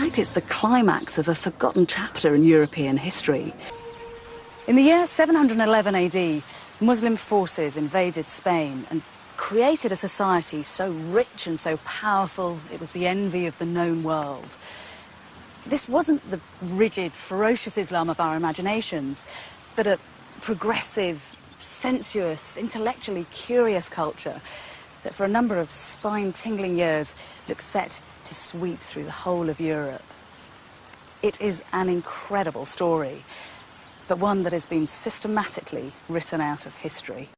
fact, it's the climax of a forgotten chapter in European history. In the year 711 AD, Muslim forces invaded Spain and created a society so rich and so powerful it was the envy of the known world. This wasn't the rigid, ferocious Islam of our imaginations, but a progressive, sensuous, intellectually curious culture that for a number of spine-tingling years looked set to sweep through the whole of Europe. It is an incredible story, but one that has been systematically written out of history.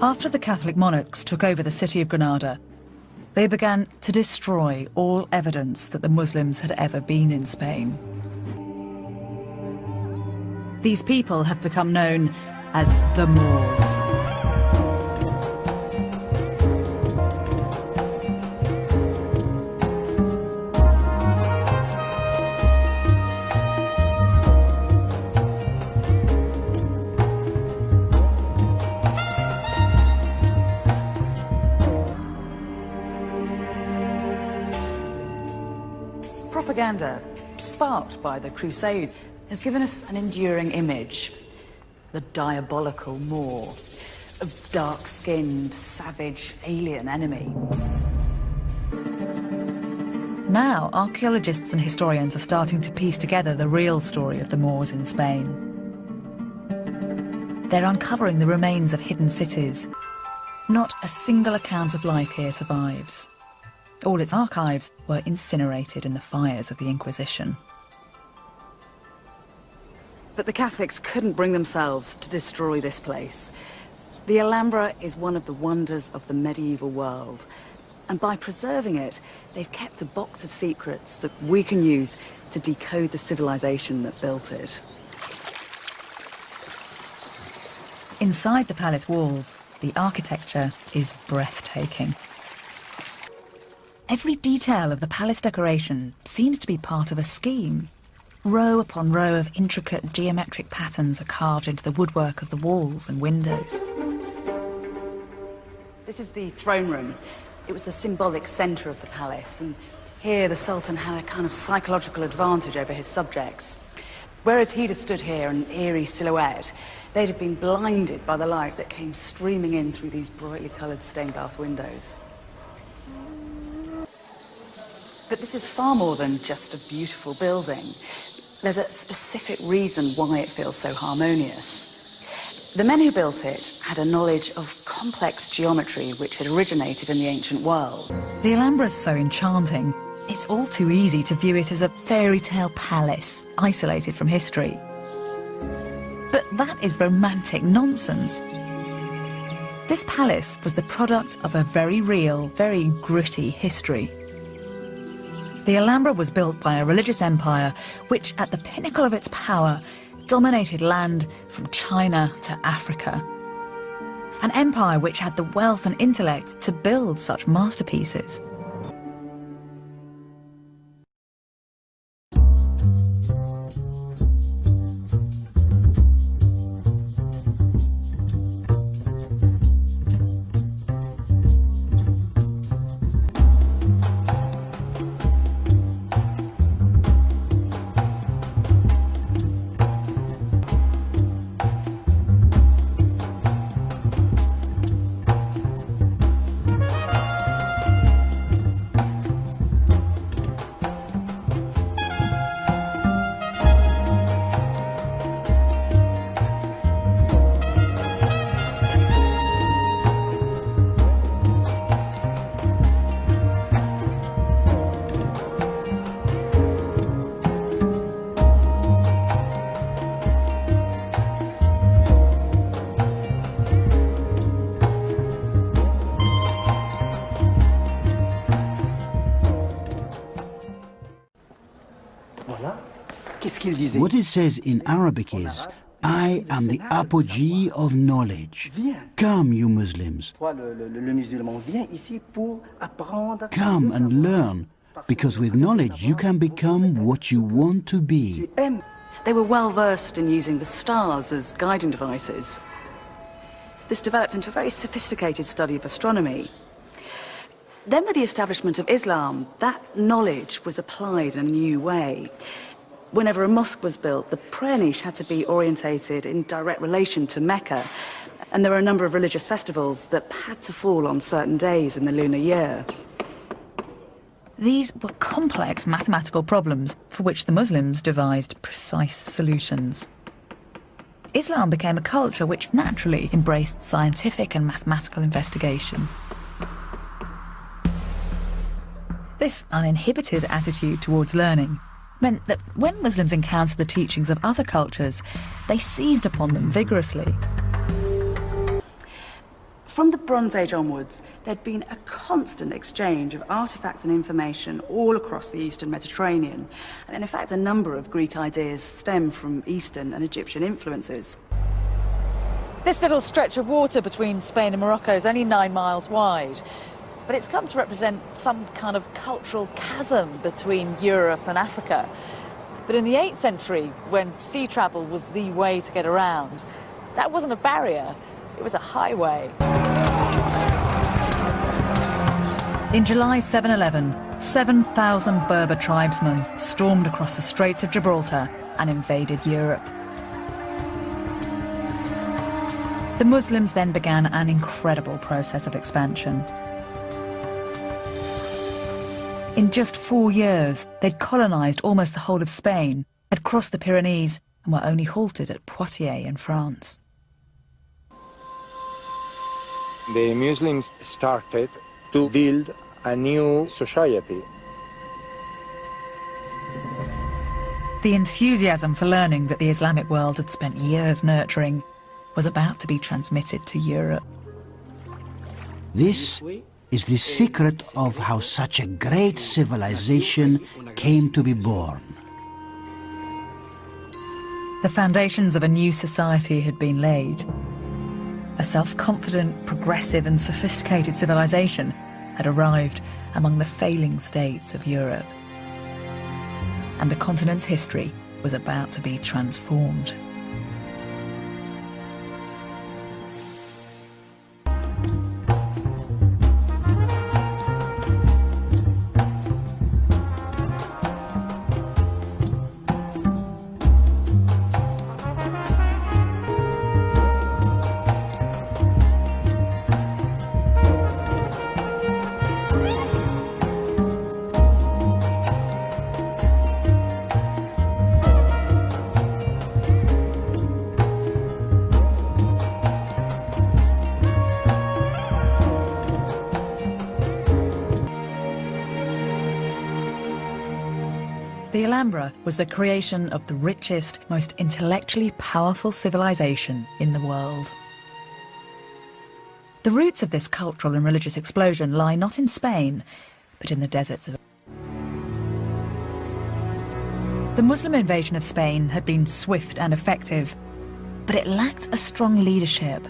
After the Catholic monarchs took over the city of Granada, they began to destroy all evidence that the Muslims had ever been in Spain. These people have become known as the Moors. Propaganda, sparked by the Crusades, has given us an enduring image. The diabolical Moor, a dark-skinned, savage, alien enemy. Now, archaeologists and historians are starting to piece together the real story of the Moors in Spain. They're uncovering the remains of hidden cities. Not a single account of life here survives. All its archives were incinerated in the fires of the Inquisition. But the Catholics couldn't bring themselves to destroy this place. The Alhambra is one of the wonders of the medieval world. And by preserving it, they've kept a box of secrets that we can use to decode the civilization that built it. Inside the palace walls, the architecture is breathtaking. Every detail of the palace decoration seems to be part of a scheme. Row upon row of intricate geometric patterns are carved into the woodwork of the walls and windows. This is the throne room. It was the symbolic centre of the palace, and here the Sultan had a kind of psychological advantage over his subjects. Whereas he'd have stood here, an eerie silhouette, they'd have been blinded by the light that came streaming in through these brightly coloured stained glass windows. But this is far more than just a beautiful building. There's a specific reason why it feels so harmonious. The men who built it had a knowledge of complex geometry which had originated in the ancient world. The Alhambra is so enchanting, it's all too easy to view it as a fairy tale palace, isolated from history. But that is romantic nonsense. This palace was the product of a very real, very gritty history. The Alhambra was built by a religious empire which, at the pinnacle of its power, dominated land from China to Africa. An empire which had the wealth and intellect to build such masterpieces. What it says in Arabic is, I am the apogee of knowledge. Come, you Muslims. Come and learn, because with knowledge you can become what you want to be. They were well versed in using the stars as guiding devices. This developed into a very sophisticated study of astronomy. Then with the establishment of Islam, that knowledge was applied in a new way. Whenever a mosque was built, the prayer niche had to be orientated in direct relation to Mecca, and there were a number of religious festivals that had to fall on certain days in the lunar year. These were complex mathematical problems for which the Muslims devised precise solutions. Islam became a culture which naturally embraced scientific and mathematical investigation. This uninhibited attitude towards learning meant that when Muslims encountered the teachings of other cultures, they seized upon them vigorously. From the Bronze Age onwards, there'd been a constant exchange of artifacts and information all across the Eastern Mediterranean. And in fact, a number of Greek ideas stem from Eastern and Egyptian influences. This little stretch of water between Spain and Morocco is only 9 miles wide, but it's come to represent some kind of cultural chasm between Europe and Africa. But in the 8th century, when sea travel was the way to get around, that wasn't a barrier, it was a highway. In July 711, 7,000 Berber tribesmen stormed across the Straits of Gibraltar and invaded Europe. The Muslims then began an incredible process of expansion. In just 4 years, they'd colonised almost the whole of Spain, had crossed the Pyrenees, and were only halted at Poitiers in France. The Muslims started to build a new society. The enthusiasm for learning that the Islamic world had spent years nurturing was about to be transmitted to Europe. This is the secret of how such a great civilization came to be born. The foundations of a new society had been laid. A self-confident, progressive and sophisticated civilization had arrived among the failing states of Europe. And the continent's history was about to be transformed. The Alhambra was the creation of the richest, most intellectually powerful civilization in the world. The roots of this cultural and religious explosion lie not in Spain, but in the deserts of... The Muslim invasion of Spain had been swift and effective, but it lacked a strong leadership.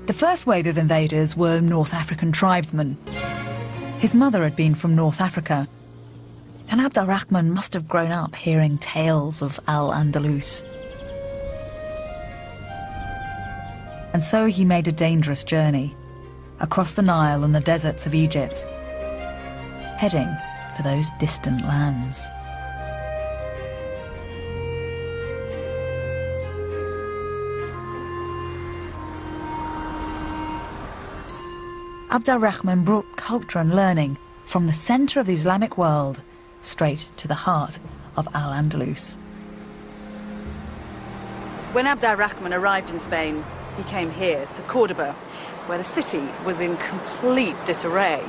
The first wave of invaders were North African tribesmen. His mother had been from North Africa, and Abd al-Rahman must have grown up hearing tales of Al-Andalus. And so he made a dangerous journey across the Nile and the deserts of Egypt, heading for those distant lands. Abd al-Rahman brought culture and learning from the centre of the Islamic world straight to the heart of Al-Andalus. When Abd al-Rahman arrived in Spain, he came here to Cordoba, where the city was in complete disarray.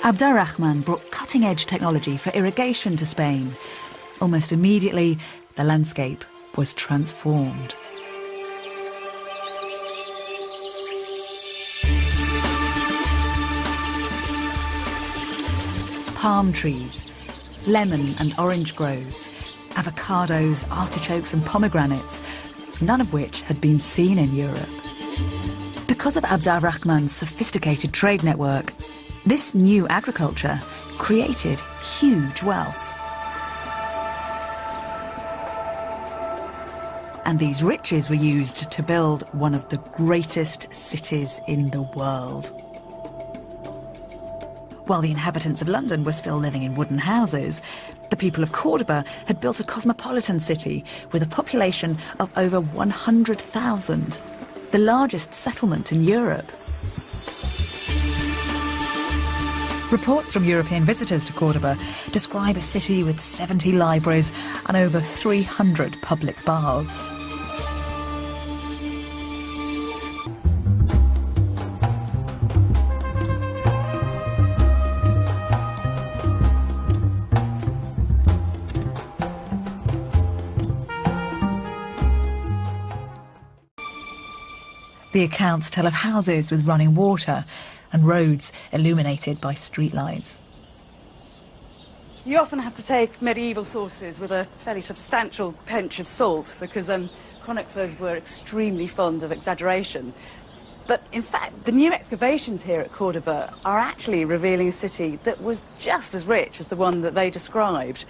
Abd al-Rahman brought cutting-edge technology for irrigation to Spain. Almost immediately, the landscape was transformed. palm trees, lemon and orange groves, avocados, artichokes and pomegranates, none of which had been seen in Europe. Because of Abd al-Rahman's sophisticated trade network, this new agriculture created huge wealth. And these riches were used to build one of the greatest cities in the world. While the inhabitants of London were still living in wooden houses, the people of Cordoba had built a cosmopolitan city with a population of over 100,000, the largest settlement in Europe. Reports from European visitors to Cordoba describe a city with 70 libraries and over 300 public baths. The accounts tell of houses with running water and roads illuminated by streetlights. You often have to take medieval sources with a fairly substantial pinch of salt because chroniclers were extremely fond of exaggeration. But in fact, the new excavations here at Cordoba are actually revealing a city that was just as rich as the one that they described.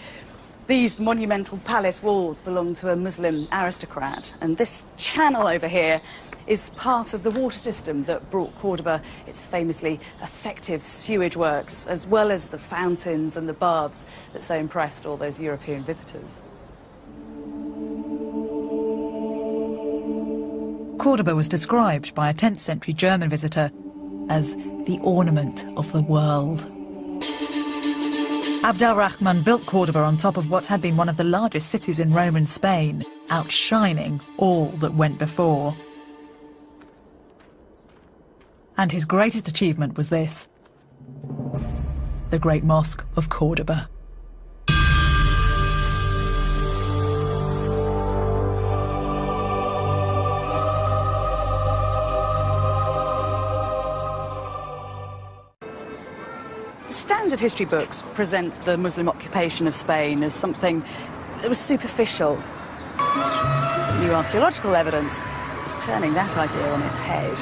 These monumental palace walls belong to a Muslim aristocrat, and this channel over here is part of the water system that brought Cordoba its famously effective sewage works, as well as the fountains and the baths that so impressed all those European visitors. Cordoba was described by a 10th century German visitor as the ornament of the world. Abd al-Rahman built Cordoba on top of what had been one of the largest cities in Roman Spain, outshining all that went before. And his greatest achievement was this: the Great Mosque of Cordoba. Standard history books present the Muslim occupation of Spain as something that was superficial. New archaeological evidence is turning that idea on its head.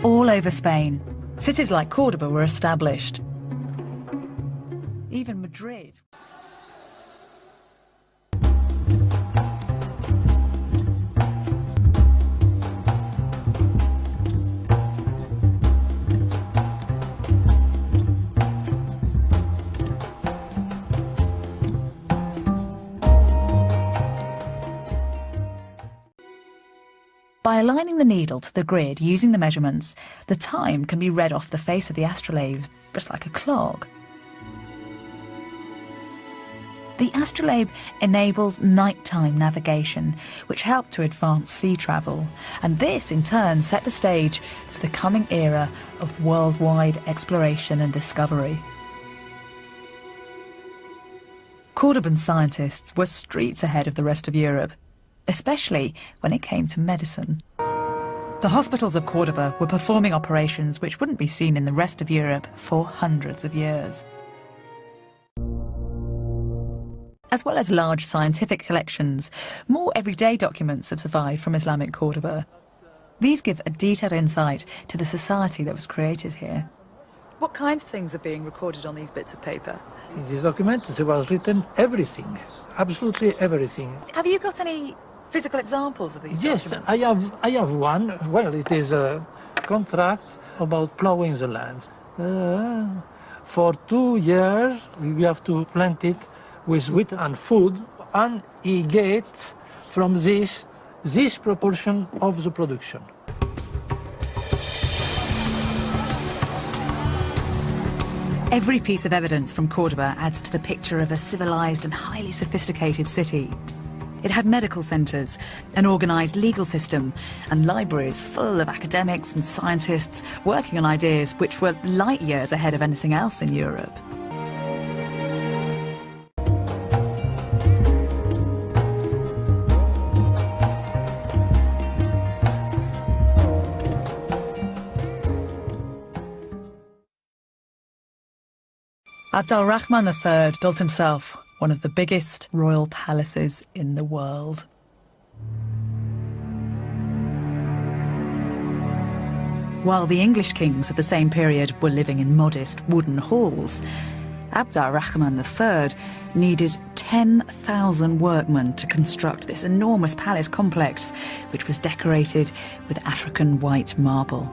All over Spain, cities like Cordoba were established. Even Madrid. By aligning the needle to the grid using the measurements, the time can be read off the face of the astrolabe, just like a clock. The astrolabe enabled nighttime navigation, which helped to advance sea travel, and this in turn set the stage for the coming era of worldwide exploration and discovery. Cordoban scientists were streets ahead of the rest of Europe, especially when it came to medicine. The hospitals of Cordoba were performing operations which wouldn't be seen in the rest of Europe for hundreds of years. As well as large scientific collections, more everyday documents have survived from Islamic Cordoba. These give a detailed insight to the society that was created here. What kinds of things are being recorded on these bits of paper? In this document there was written everything, absolutely everything. Have you got any physical examples of these documents? Yes, I have one. Well, it is a contract about plowing the land. For 2 years we have to plant it with wheat and food, and he gets from this proportion of the production. Every piece of evidence from Cordoba adds to the picture of a civilized and highly sophisticated city. It had medical centres, an organised legal system, and libraries full of academics and scientists working on ideas which were light years ahead of anything else in Europe. Abd al-Rahman III built himself one of the biggest royal palaces in the world. While the English kings of the same period were living in modest wooden halls, Abd al-Rahman III needed 10,000 workmen to construct this enormous palace complex, which was decorated with African white marble.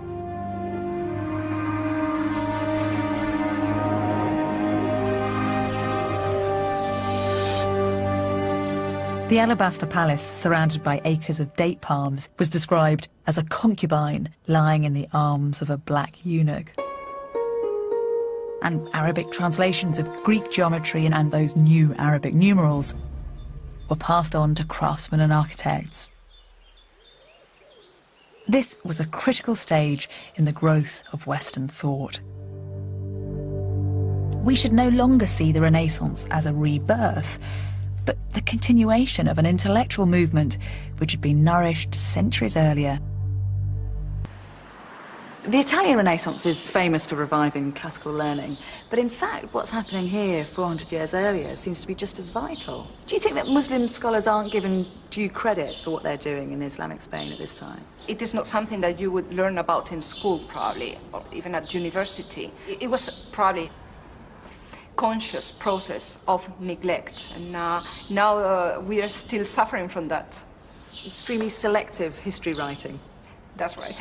The alabaster palace, surrounded by acres of date palms, was described as a concubine lying in the arms of a black eunuch. And Arabic translations of Greek geometry and those new Arabic numerals were passed on to craftsmen and architects. This was a critical stage in the growth of Western thought. We should no longer see the Renaissance as a rebirth, but the continuation of an intellectual movement which had been nourished centuries earlier. The Italian Renaissance is famous for reviving classical learning, but in fact what's happening here 400 years earlier seems to be just as vital. Do you think that Muslim scholars aren't given due credit for what they're doing in Islamic Spain at this time? It is not something that you would learn about in school, probably, or even at university. It was probably conscious process of neglect, and now we are still suffering from that. Extremely selective history writing. That's right.